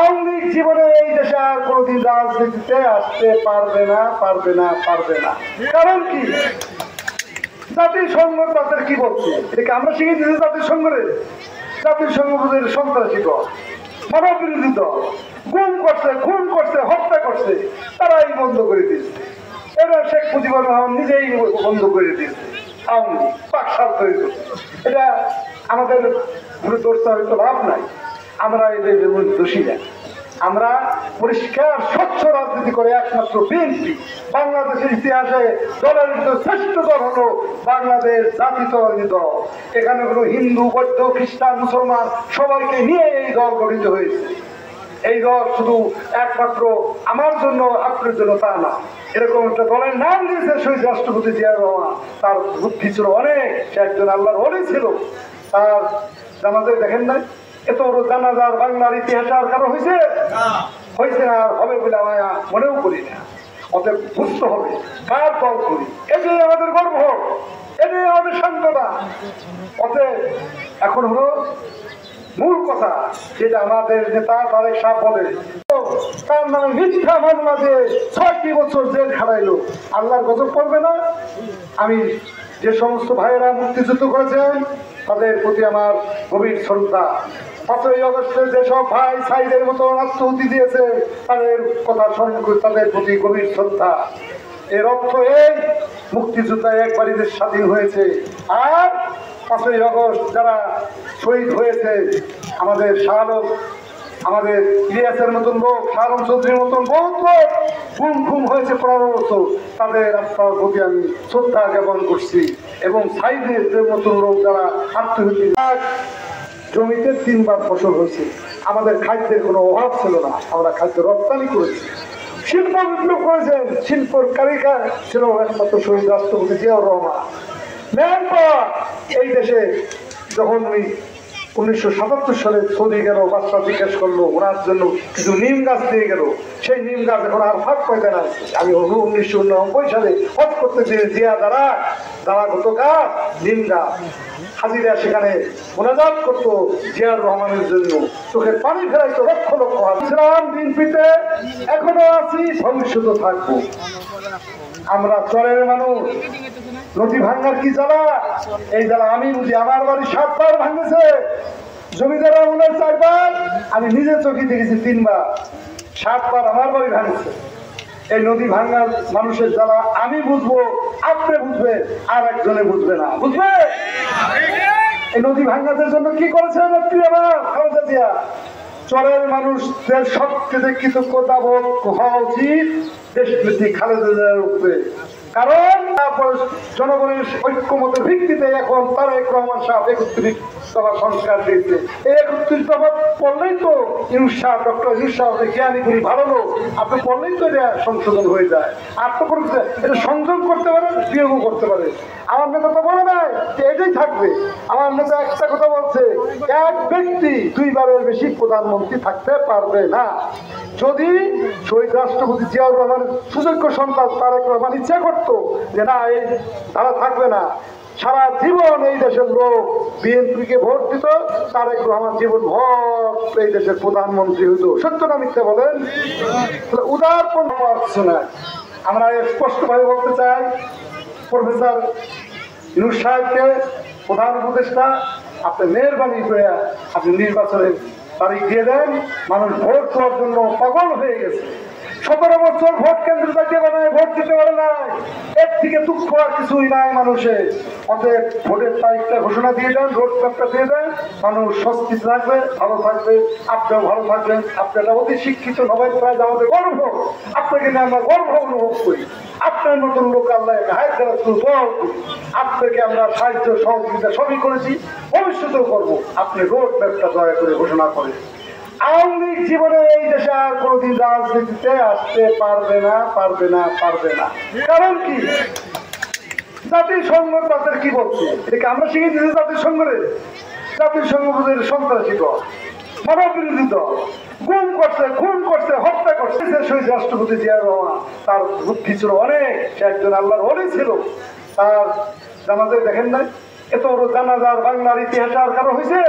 আওয়ামী লীগ জীবনে এই দেশে আর কোনোদিন রাজনীতিতে আসতে পারবে না। কারণ কি? জাতিসংঘ তাদের কি বলছে? এটাকে আমরা শিখে দিয়েছি জাতিসংঘের। জাতিসংঘ সন্ত্রাসী দল, মানব বিরোধী দল, গুম করছে, খুন করছে, হত্যা করছে, তারাই বন্ধ করে দিয়েছে। এবার শেখ মুজিবুর রহমান নিজেই বন্ধ করে দিয়েছে। আওয়ামী লীগ পাকশাল তৈরি করছে। এটা আমাদের দোষ হয়তো লাভ নাই, আমরা এদের দোষী না। আমরা পরিষ্কার স্বচ্ছ রাজনীতি করে একমাত্র বিএনপি বাংলাদেশের ইতিহাসে দলের শ্রেষ্ঠ দল হলো বাংলাদেশ জাতীয়তাবাদী দল। এখানে কোনো হিন্দু, বৌদ্ধ, খ্রিস্টান, মুসলমান সবাইকে নিয়ে এই দল গঠিত হয়েছে। এই দল শুধু একমাত্র আমার জন্য, আপনার জন্য তা না। এরকম একটা দলের নাম দিয়েছে শহীদ রাষ্ট্রপতি জিয়াউর রহমান। তার বুদ্ধি ছিল অনেক, সে একজন আল্লাহর ওলি ছিল। তার জানাজা দেখেন নাই? এত বড় জানাজার বাংলার ইতিহাসে আর কারো হয়েছে না, আর হবে বলে আমি মনেও করি না। অতএব বুঝতে হবে কার দল করি। এটাই আমাদের গর্ব, এটাই আমাদের সান্ত্বনা। অতএব এখন হলো মূল কথা, যেটা আমাদের নেতা তারেক সাহেব বলে, তার নামে মিথ্যা মামলা দিয়ে ৬টি বছর জেল খাটাইলো। আল্লাহর গজব পড়বে না? আমি যে সমস্ত ভাইয়েরা মুক্তিযুদ্ধ করেছেন তাদের প্রতি আমার গভীর শ্রদ্ধা। ৫ই আগস্টে যেসব ভাই সাইদের মতো আত্মহতি দিয়েছে তাদের কথা স্মরণ করে তাদের প্রতি গভীর শ্রদ্ধা। এর অর্থ এই, মুক্তিযোদ্ধা একবারই দেশ স্বাধীন হয়েছে। আর ৫ই আগস্ট যারা শহীদ হয়েছে, আমাদের শাহরুখ, আমাদের ইলিয়াসের মতন লোক, শাহরুখ চৌধুরীর মতন বহুত লোক গুম হয়েছে ১৫ বছর, তাদের আত্মার প্রতি আমি শ্রদ্ধা জ্ঞাপন করছি। এবং সাইদের মতন লোক যারা আত্মহত্যা, জমিতে ৩বার ফসল হয়েছে, আমাদের খাদ্যের কোনো অভাব ছিল না, আমরা খাদ্য রপ্তানি করেছি। শিল্প বিপ্লব করেছেন, শিল্পর কারিগর ছিল একমাত্র শহীদ রাষ্ট্রপতি জিয়াউর রহমান। ম্যান পাওয়ার এই দেশে যখন উনি ১৯৭৭ সালে সৌদি গেল, বাচ্চা জিজ্ঞেস করলো ওনার জন্য কিছু নিম গাছ দিয়ে গেল। সেই নিম গাছ এখন আর ফাঁক পয়দা না। আমি ১৯৯৯ সালে হজ করতে চেয়ে জিয়া দ্বারা কত গাছ, নিম গাছ। হাজিরা সেখানে মোনাজাত করতো জিয়াউর রহমানের জন্য, চোখের পানি ফেরাইতো লক্ষ লক্ষ। ইসলাম বিএনপিতে এখনো আছি, ভবিষ্যতে থাকবো। আমরা চরের মানুষ, নদী ভাঙ্গার কি জ্বালা, এই জ্বালা আমি বুঝি। আমার বাড়ি ৭ বার ভাঙেছে, জমিদার আমলের ৪ বার, আমি নিজে চোখে দেখেছি ৩ বার। ৭ বার আমার বাড়ি ভাঙেছে। এই নদী ভাঙ্গার মানুষের জ্বালা আমি বুঝবো, আপনি বুঝবে, আর একজনে বুঝবে না। বুঝবে এই নদী ভাঙ্গাদের জন্য কি করেছেন আপনি? আমার খালেদা জিয়া। চরের মানুষদের সবচেয়ে কৃতজ্ঞতা বোধ হওয়া উচিত দেশপ্রীতি খালেদা জিয়ার উপরে। কারণ জনগণের ঐক্যমতের ভিত্তিতে এখন তারেক রহমান সাহেব ৩১ দফা সংস্কার দিয়েছে। এই ৩১ দফা পড়লেই তো ডক্টর ইউনূস সাহেব জ্ঞানী গুলি ভালো লোক, আপনি পড়লেই তো এটা সংশোধন হয়ে যায়। আর তো এটা সংযোগ করতে পারে, বিয়োগও করতে পারে। আমার নেতা তো বলে নাই যে এটাই থাকবে। আমার নেতা একটা কথা বলছে, এক ব্যক্তি 2 বারের বেশি প্রধানমন্ত্রী থাকতে পারবে না। যদি শহীদ রাষ্ট্রপতি জিয়াউর রহমানের সুযোগ্য সন্তান তারেক রহমান ইচ্ছা করতো যে না, এই তারা থাকবে না, সারা জীবন এই দেশের লোক বিএনপিকে ভোট দিত, তারেক রহমান জীবন ভর এই দেশের প্রধানমন্ত্রী হইতো। সত্য না মিথ্যা বলেন? উদারপন পারছে না। আমরা স্পষ্টভাবে বলতে চাই, প্রফেসর ইউনূস সাহেবকে প্রধান উপদেষ্টা, আপনি মেহরবানি করে আপনি নির্বাচনের তারিখ দিয়ে দেন। মানুষ ভোট দেওয়ার জন্য পাগল হয়ে গেছে। 17 বছর ভোট কেন্দ্র যাইতে পারে, ভোট দিতে পারে না। এর থেকে দুঃখ আর কিছুই নাই মানুষের। অতএব ভোটের তারিখটা ঘোষণা দিয়ে দেন, রোড ম্যাপটা দিয়ে দেন, মানুষ স্বস্তি থাকবে, ভালো থাকবে, আপনিও ভালো থাকবেন। আপনারা অতি শিক্ষিত সবাই প্রায় আমাদের গর্ব, আপনাকে নিয়ে আমরা গর্ব অনুভব করি। আপনার মতন লোক আল্লাহ আপনাকে আমরা সাহায্য সহযোগিতা সবই করেছি, ভবিষ্যতেও করবো। আপনি রোড ম্যাপটা দয়া করে ঘোষণা করেন। আওয়ামী লীগ জীবনে এই দেশে আর কোনোদিন রাজনীতিতে আসতে পারবে না। কারণ কি? জাতিসংঘ তাদের কি বলছে? এটাকে আমরা শিখে দিয়েছি জাতিসংঘের। জাতিসংঘ সন্ত্রাসী দল, মানব বিরোধী দল, গুম করছে, খুন করছে, হত্যা করছে শহীদ রাষ্ট্রপতি জিয়াউর রহমান। তার বুদ্ধি ছিল অনেক, সে একজন আল্লাহর ওলি ছিল। তার জানাজা দেখেন নাই? এত বড় জানাজার বাংলার ইতিহাসে আর কারো হয়েছে?